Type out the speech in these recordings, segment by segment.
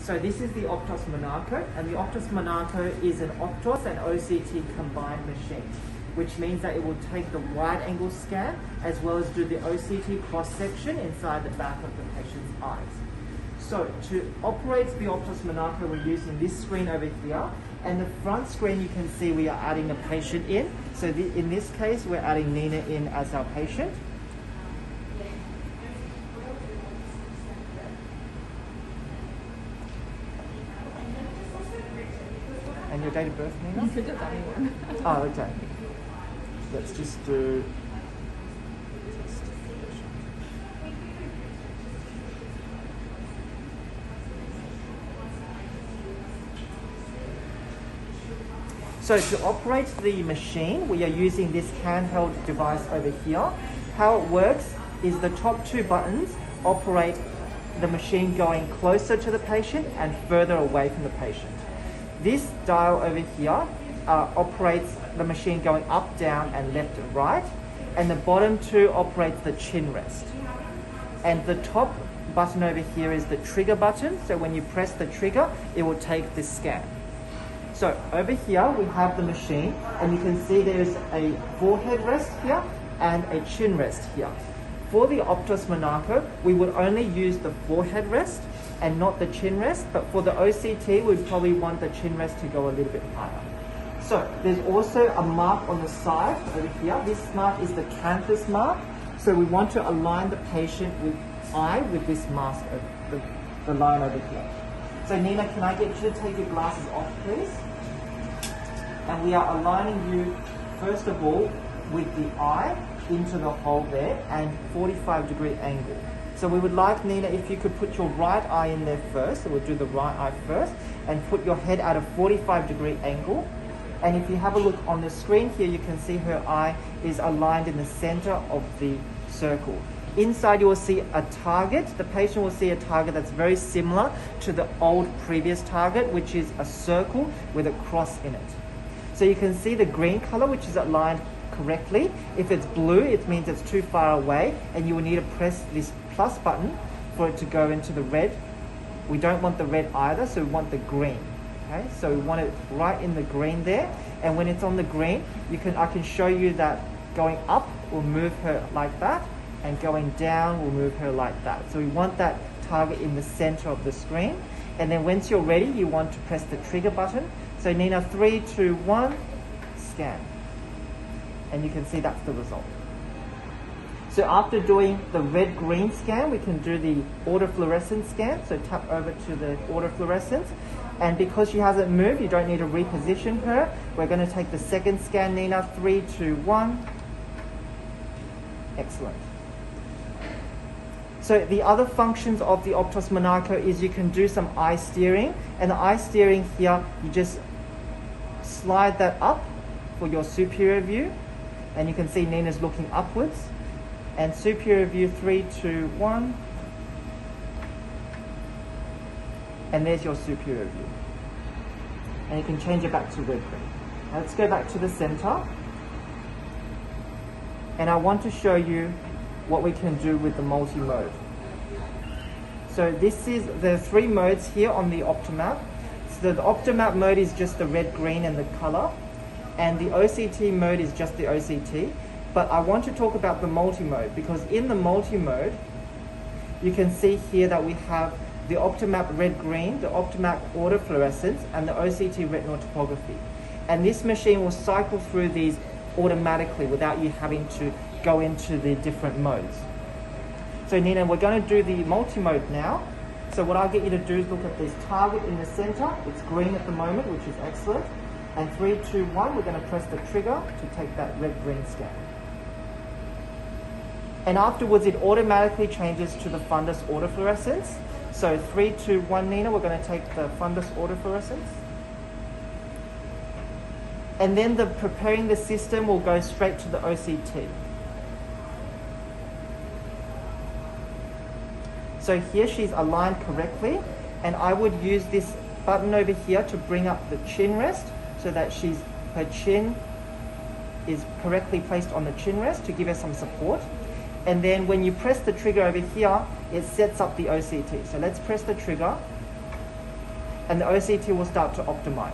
So this is the Optos Monaco, and the Optos Monaco is an Optos and OCT combined machine, which means that it will take the wide angle scan as well as do the OCT cross section inside the back of the patient's eyes. So to operate the Optos Monaco, we're using this screen over here, and the front screen you can see we are adding a patient in. So in this case, we're adding Nina in as our patient. And your date of birth, Nina? You could just anyone. Oh, okay. Let's just do... So to operate the machine, we are using this handheld device over here. How it works is the top two buttons operate the machine going closer to the patient and further away from the patient. This dial over here operates the machine going up, down, and left and right. And the bottom two operates the chin rest. And the top button over here is the trigger button. So when you press the trigger, it will take this scan. So over here, we have the machine, and you can see there's a forehead rest here and a chin rest here. For the Optos Monaco, we would only use the forehead rest and not the chin rest, but for the OCT, we'd probably want the chin rest to go a little bit higher. So there's also a mark on the side over here. This mark is the canthus mark. So we want to align the patient with this mask, the line over here. So Nina, can I get you to take your glasses off, please? And we are aligning you, first of all, with the eye into the hole there and 45-degree angle. So we would like, Nina, if you could put your right eye in there first, so we'll do the right eye first, and put your head at a 45-degree angle. And if you have a look on the screen here, you can see her eye is aligned in the center of the circle. Inside you will see a target. The patient will see a target that's very similar to the old previous target, which is a circle with a cross in it. So you can see the green color, which is aligned correctly. If it's blue, it means it's too far away, and you will need to press this plus button for it to go into the red. We don't want the red either, so we want the green. Okay, so we want it right in the green there, and when it's on the green, I can show you that going up will move her like that, and going down will move her like that. So we want that target in the center of the screen. And then once you're ready, you want to press the trigger button. So Nina, 3, 2, 1, scan. And you can see that's the result. So after doing the red-green scan, we can do the autofluorescence scan. So tap over to the autofluorescence. And because she hasn't moved, you don't need to reposition her. We're going to take the second scan, Nina, 3, 2, 1. Excellent. So the other functions of the Optos Monaco is you can do some eye steering. And the eye steering here, you just slide that up for your superior view. And you can see Nina's looking upwards. And superior view, 3, 2, 1. And there's your superior view. And you can change it back to red green. Now let's go back to the center. And I want to show you what we can do with the multi-mode. So this is the 3 modes here on the Optomap. So the Optomap mode is just the red, green, and the color. And the OCT mode is just the OCT. But I want to talk about the multi-mode, because in the multi-mode, you can see here that we have the Optomap red-green, the Optomap autofluorescence, and the OCT retinal topography. And this machine will cycle through these automatically without you having to go into the different modes. So Nina, we're going to do the multi-mode now. So what I'll get you to do is look at this target in the center. It's green at the moment, which is excellent. And 3, 2, 1, we're going to press the trigger to take that red-green scan. And afterwards, it automatically changes to the fundus autofluorescence. So 3, 2, 1, Nina, we're going to take the fundus autofluorescence. And then preparing the system will go straight to the OCT. So here she's aligned correctly, and I would use this button over here to bring up the chin rest so that her chin is correctly placed on the chin rest to give her some support. And then when you press the trigger over here, it sets up the OCT. So let's press the trigger. and the OCT will start to optimize.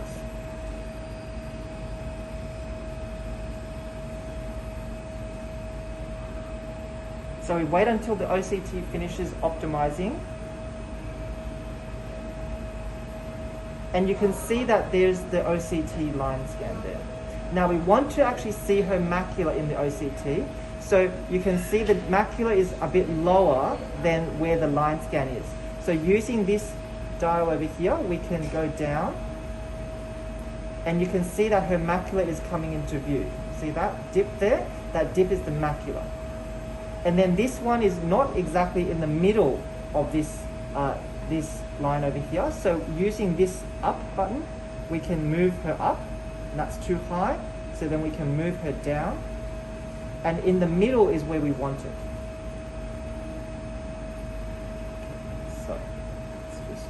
So we wait until the OCT finishes optimizing. And you can see that there's the OCT line scan there. Now we want to actually see her macula in the OCT. So you can see the macula is a bit lower than where the line scan is. So using this dial over here, we can go down and you can see that her macula is coming into view. See that dip there? That dip is the macula. And then this one is not exactly in the middle of this this line over here. So using this up button, we can move her up, and that's too high. So then we can move her down. And in the middle is where we want it. So let's just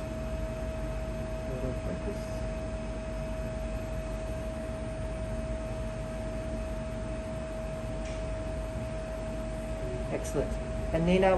auto focus. Excellent. And Nina,